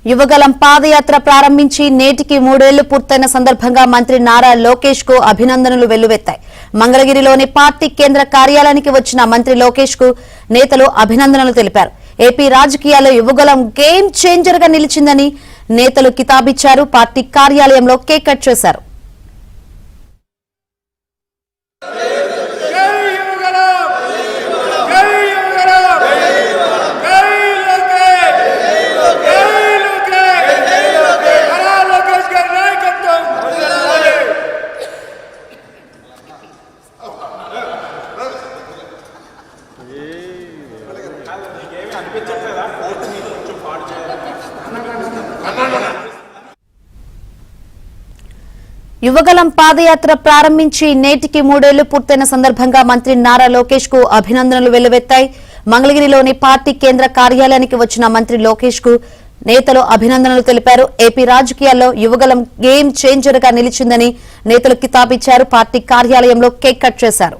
యువగలం పాదయాత్ర ప్రారంభించి నేటికి 3 ఏళ్లు పూర్తయిన సందర్భంగా మంత్రి నారా లోకేష్ కు అభినందనలు వెల్లువెత్తాయి. మంగళగిరిలోని పార్టీ కేంద్ర కార్యాలయానికి వచ్చిన మంత్రి లోకేష్ కు నేతలు అభినందనలు తెలిపారు. ఏపీ రాజకీయాల్లో యువగలం గేమ్ చేంజర్ గా నిలిచిందని నేతలు కితాబిచ్చారు. పార్టీ కార్యాలయంలో కేక్ కట్ చేశారు. యువగలం పాదయాత్ర ప్రారంభించి నేటికి 3 ఏళ్లు పూర్తయిన సందర్భంగా మంత్రి నారా లోకేష్ కు అభినందనలు వెల్లువెత్తాయి. మంగళగిరిలోని పార్టీ కేంద్ర కార్యాలయానికి వచ్చిన మంత్రి లోకేష్ కు నేతలు అభినందనలు తెలిపారు. ఏపీ రాజకీయాల్లో యువగలం గేమ్ చేంజర్ గా నిలిచిందని నేతలు కితాబిచ్చారు. పార్టీ కార్యాలయంలో కేక్ కట్ చేశారు.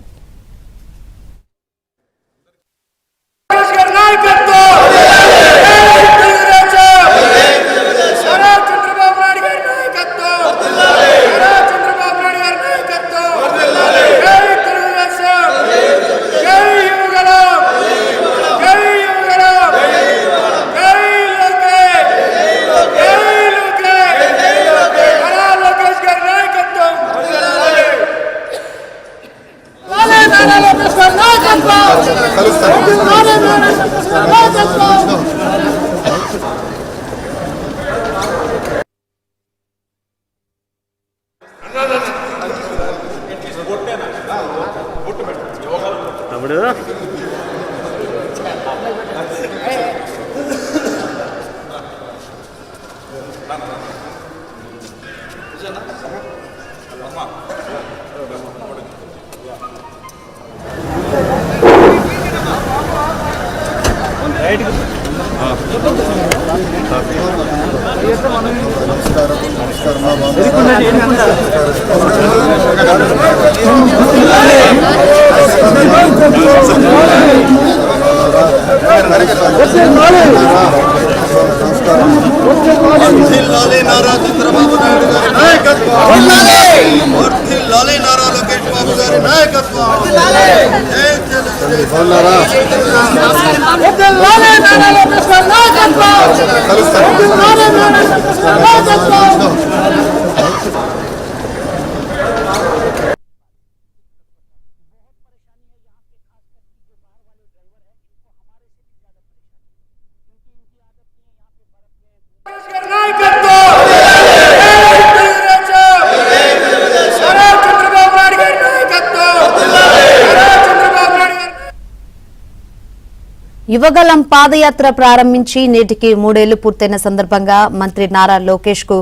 యువగలం పాదయాత్ర ప్రారంభించి నేటికి 3 ఏళ్లు పూర్తయిన సందర్భంగా మంత్రి నారా లోకేష్ కు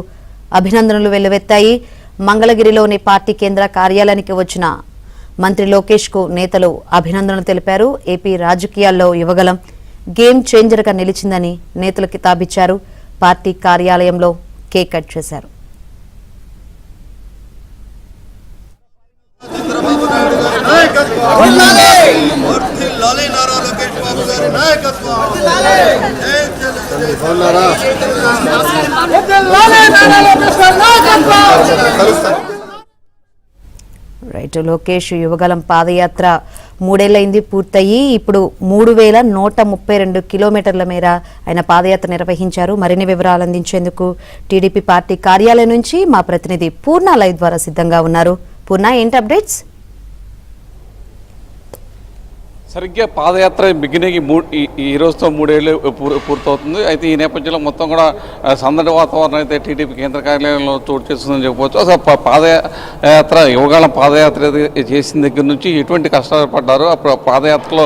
అభినందనలు వెల్లువెత్తాయి. మంగళగిరిలోని పార్టీ కేంద్ర కార్యాలయానికి వచ్చిన మంత్రి లోకేష్ కు నేతలు అభినందనలు తెలిపారు. ఏపీ రాజకీయాల్లో యువగలం గేమ్ చేంజర్ గా నిలిచిందని నేతలు కితాబిచ్చారు. పార్టీ కార్యాలయంలో కేక్ కట్ చేశారు. రైట్, లోకేష్ యువగలం పాదయాత్ర 3 ఏళ్లైంది పూర్తయి. ఇప్పుడు 3132 కిలోమీటర్ల మేర ఆయన పాదయాత్ర నిర్వహించారు. మరిన్ని వివరాలు అందించేందుకు టీడీపీ పార్టీ కార్యాలయం నుంచి మా ప్రతినిధి పూర్ణ లైవ్ ద్వారా సిద్ధంగా ఉన్నారు. పూర్ణ, ఏంటి అప్డేట్స్? సరిగ్గా పాదయాత్ర బిగినింగ్ ఈ రోజుతో 3 ఏళ్ళు పూర్తవుతుంది. అయితే ఈ నేపథ్యంలో మొత్తం కూడా సందడి వాతావరణం అయితే టీడీపీ కేంద్ర కార్యాలయంలో చోటు చేస్తుందని చెప్పవచ్చు. అసలు పాదయాత్ర యువగలం పాదయాత్ర చేసిన దగ్గర నుంచి ఎటువంటి కష్టాలు పడ్డారు, అప్పుడు పాదయాత్రలో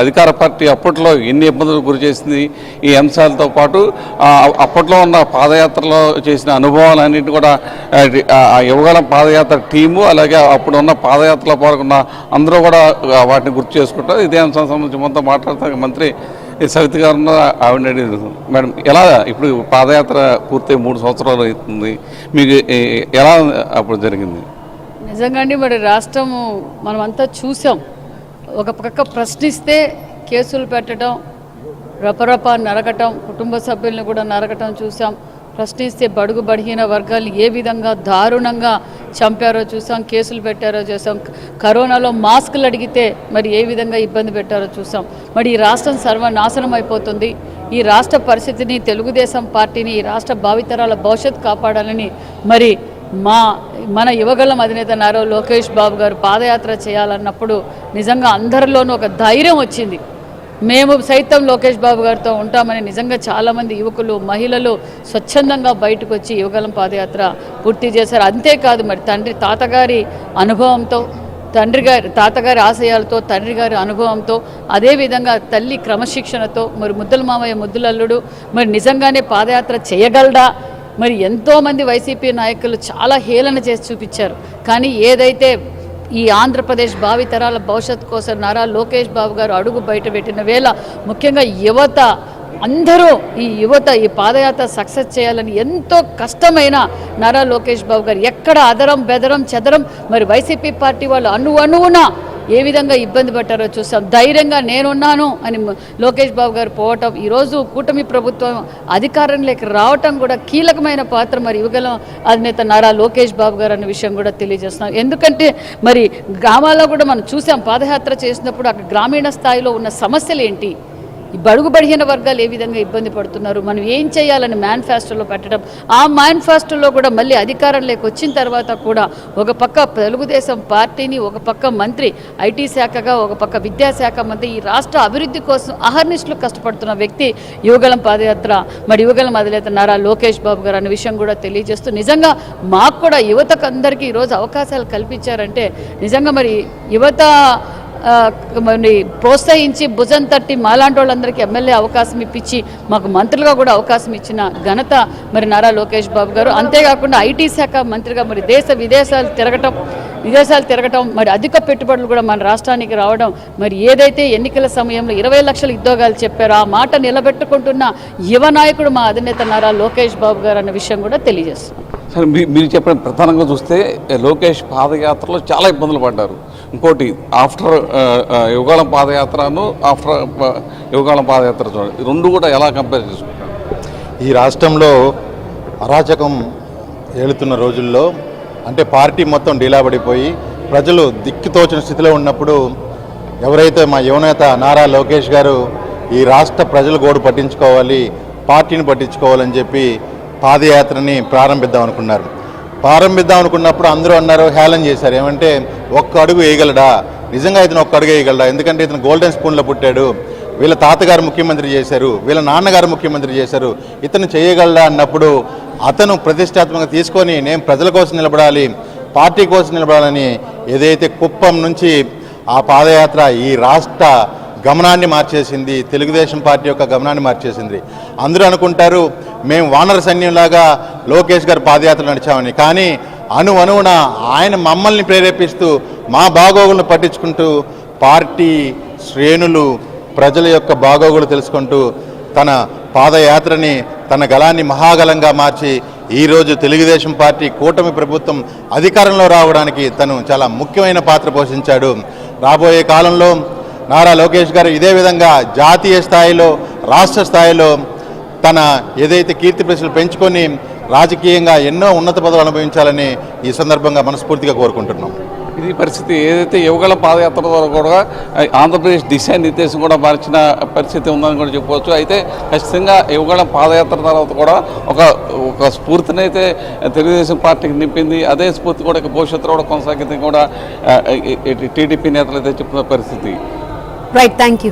అధికార పార్టీ అప్పట్లో ఎన్ని ఇబ్బందులు గురి చేసింది, ఈ అంశాలతో పాటు అప్పట్లో ఉన్న పాదయాత్రలో చేసిన అనుభవాలన్నింటినీ కూడా యువగలం పాదయాత్ర టీము అలాగే అప్పుడున్న పాదయాత్రలో పాల్గొన్న అందరూ కూడా వాటిని గుర్తు చేసుకుంటారు. ఇదే అంశానికి సంబంధించి మొత్తం మాట్లాడుతున్న మంత్రి సవిత గారు ఆవిడ మేడం, ఎలా ఇప్పుడు పాదయాత్ర పూర్తి 3 సంవత్సరాలు అవుతుంది, మీకు ఎలా అప్పుడు జరిగింది? నిజంగా అండి, మరి రాష్ట్రము మనమంతా చూసాం. ఒక పక్క ప్రశ్నిస్తే కేసులు పెట్టడం, రపరప నరకటం, కుటుంబ సభ్యులను కూడా నరకటం చూసాం. ప్రశ్నిస్తే బడుగు బడిహీన వర్గాలు ఏ విధంగా దారుణంగా చంపారో చూసాం, కేసులు పెట్టారో చూసాం. కరోనాలో మాస్కులు అడిగితే మరి ఏ విధంగా ఇబ్బంది పెట్టారో చూసాం. మరి ఈ రాష్ట్రం సర్వనాశనం అయిపోతుంది. ఈ రాష్ట్ర పరిస్థితిని, తెలుగుదేశం పార్టీని, ఈ రాష్ట్ర భావితరాల భవిష్యత్తు కాపాడాలని మరి మన యువగలం అధినేత నారా లోకేష్ బాబు గారు పాదయాత్ర చేయాలన్నప్పుడు నిజంగా అందరిలోనూ ఒక ధైర్యం వచ్చింది. మేము సైతం లోకేష్ బాబు గారితో ఉంటామని నిజంగా చాలామంది యువకులు, మహిళలు స్వచ్ఛందంగా బయటకు వచ్చి యువగలం పాదయాత్ర పూర్తి చేశారు. అంతేకాదు మరి తాతగారి అనుభవంతో, తాతగారి ఆశయాలతో, తండ్రి గారి అనుభవంతో, అదేవిధంగా తల్లి క్రమశిక్షణతో మరి ముద్దుల మామయ్య ముద్దులల్లుడు మరి నిజంగానే పాదయాత్ర చేయగలడా? మరి ఎంతోమంది వైసీపీ నాయకులు చాలా హేళన చేసి చూపించారు. కానీ ఏదైతే ఈ ఆంధ్రప్రదేశ్ భావితరాల భవిష్యత్తు కోసం నారా లోకేష్ బాబు గారు అడుగు బయట పెట్టిన వేళ ముఖ్యంగా యువత అందరూ ఈ పాదయాత్ర సక్సెస్ చేయాలని ఎంతో కష్టమైన నారా లోకేష్ బాబు గారు ఎక్కడ అదరం బెదరం చెదరం మరి వైసీపీ పార్టీ వాళ్ళు అణువున ఏ విధంగా ఇబ్బంది పట్టారో చూసాం. ధైర్యంగా నేనున్నాను అని లోకేష్ బాబు గారు పోవటం, ఈరోజు కూటమి ప్రభుత్వం అధికారంలోకి రావటం కూడా కీలకమైన పాత్ర మరి యువగలం అధినేత నారా లోకేష్ బాబు గారు అనే విషయం కూడా తెలియజేస్తున్నాం. ఎందుకంటే మరి గ్రామాల్లో కూడా మనం చూసాం, పాదయాత్ర చేసినప్పుడు అక్కడ గ్రామీణ స్థాయిలో ఉన్న సమస్యలు ఏంటి, ఈ బడుగు బడిహీన వర్గాలు ఏ విధంగా ఇబ్బంది పడుతున్నారు, మనం ఏం చేయాలని మేనిఫెస్టోలో పెట్టడం. ఆ మేనిఫెస్టోలో కూడా మళ్ళీ అధికారంలోకి వచ్చిన తర్వాత కూడా ఒక పక్క తెలుగుదేశం పార్టీని, ఒక పక్క మంత్రి ఐటీ శాఖగా, ఒక పక్క విద్యాశాఖ మంత్రి ఈ రాష్ట్ర అభివృద్ధి కోసం అహర్నిశలు కష్టపడుతున్న వ్యక్తి యువగలం పాదయాత్ర మరి యువగలం అధినేత నారా లోకేష్ బాబు గారు అనే విషయం కూడా తెలియజేస్తూ నిజంగా మాకు కూడా యువతకు అందరికీ ఈరోజు అవకాశాలు కల్పించారంటే నిజంగా మరి యువత మరి ప్రోత్సహించి భుజం తట్టి మాలాంటి వాళ్ళందరికీ ఎమ్మెల్యే అవకాశం ఇప్పించి మాకు మంత్రులుగా కూడా అవకాశం ఇచ్చిన ఘనత మరి నారా లోకేష్ బాబు గారు. అంతేకాకుండా ఐటీ శాఖ మంత్రిగా మరి విదేశాలు తిరగటం మరి అధిక పెట్టుబడులు కూడా మన రాష్ట్రానికి రావడం, మరి ఏదైతే ఎన్నికల సమయంలో 20 లక్షల ఉద్యోగాలు చెప్పారో ఆ మాట నిలబెట్టుకుంటున్న యువ నాయకుడు మా అధినేత నారా లోకేష్ బాబు గారు అన్న విషయం కూడా తెలియజేస్తున్నాం. సరే, మీరు చెప్పిన ప్రధానంగా చూస్తే లోకేష్ పాదయాత్రలో చాలా ఇబ్బందులు పడ్డారు. ఇంకోటి ఆఫ్టర్ యువగాళం పాదయాత్రను ఆఫ్టర్ యువగాళం పాదయాత్ర చూడండి, రెండు కూడా ఎలా కంపేర్ చేసుకుంటారు? ఈ రాష్ట్రంలో అరాచకం ఏలుతున్న రోజుల్లో అంటే పార్టీ మొత్తం డీలాబడిపోయి ప్రజలు దిక్కుతోచిన స్థితిలో ఉన్నప్పుడు ఎవరైతే మా యువనేత నారా లోకేష్ గారు ఈ రాష్ట్ర ప్రజల గోడు పట్టించుకోవాలి, పార్టీని పట్టించుకోవాలని చెప్పి పాదయాత్రని ప్రారంభిద్దాం అనుకున్నప్పుడు అందరూ అన్నారు, హేళన చేశారు. ఏమంటే ఒక్క అడుగు వేయగలడా, నిజంగా ఇతను ఒక్క అడుగు వేయగలడా, ఎందుకంటే ఇతను గోల్డెన్ స్పూన్లో పుట్టాడు, వీళ్ళ తాతగారు ముఖ్యమంత్రి చేశారు, వీళ్ళ నాన్నగారు ముఖ్యమంత్రి చేశారు, ఇతను చేయగలడా అన్నప్పుడు అతను ప్రతిష్టాత్మకంగా తీసుకొని నేను ప్రజల కోసం నిలబడాలి, పార్టీ కోసం నిలబడాలని ఏదైతే కుప్పం నుంచి ఆ పాదయాత్ర ఈ రాష్ట్ర గమనాన్ని మార్చేసింది, తెలుగుదేశం పార్టీ యొక్క గమనాన్ని మార్చేసింది. అందరూ అనుకుంటారు మేము వానర సైన్యంలాగా లోకేష్ గారు పాదయాత్ర నడిచామని, కానీ అణువున ఆయన మమ్మల్ని ప్రేరేపిస్తూ మా బాగోగులను పట్టించుకుంటూ పార్టీ శ్రేణులు ప్రజల యొక్క బాగోగులు తెలుసుకుంటూ తన పాదయాత్రని తన గళాన్ని మహాగలంగా మార్చి ఈరోజు తెలుగుదేశం పార్టీ కూటమి ప్రభుత్వం అధికారంలో రావడానికి తను చాలా ముఖ్యమైన పాత్ర పోషించాడు. రాబోయే కాలంలో నారా లోకేష్ గారు ఇదే విధంగా జాతీయ స్థాయిలో, రాష్ట్ర స్థాయిలో తన ఏదైతే కీర్తి ప్రతిష్టలు పెంచుకొని రాజకీయంగా ఎన్నో ఉన్నత పదవులు అనుభవించాలని ఈ సందర్భంగా మనస్ఫూర్తిగా కోరుకుంటున్నాం. ఇది పరిస్థితి ఏదైతే యువగల పాదయాత్ర ద్వారా కూడా ఆంధ్రప్రదేశ్ దిశానిర్దేశం కూడా మార్చిన పరిస్థితి ఉందని కూడా చెప్పవచ్చు. అయితే ఖచ్చితంగా యువగల పాదయాత్ర తర్వాత కూడా ఒక స్ఫూర్తిని అయితే తెలుగుదేశం పార్టీకి నింపింది. అదే స్ఫూర్తి కూడా భవిష్యత్తులో కూడా కొనసాగితే కూడా టీడీపీ నేతలు అయితే చెప్తున్న పరిస్థితి. Right, thank you.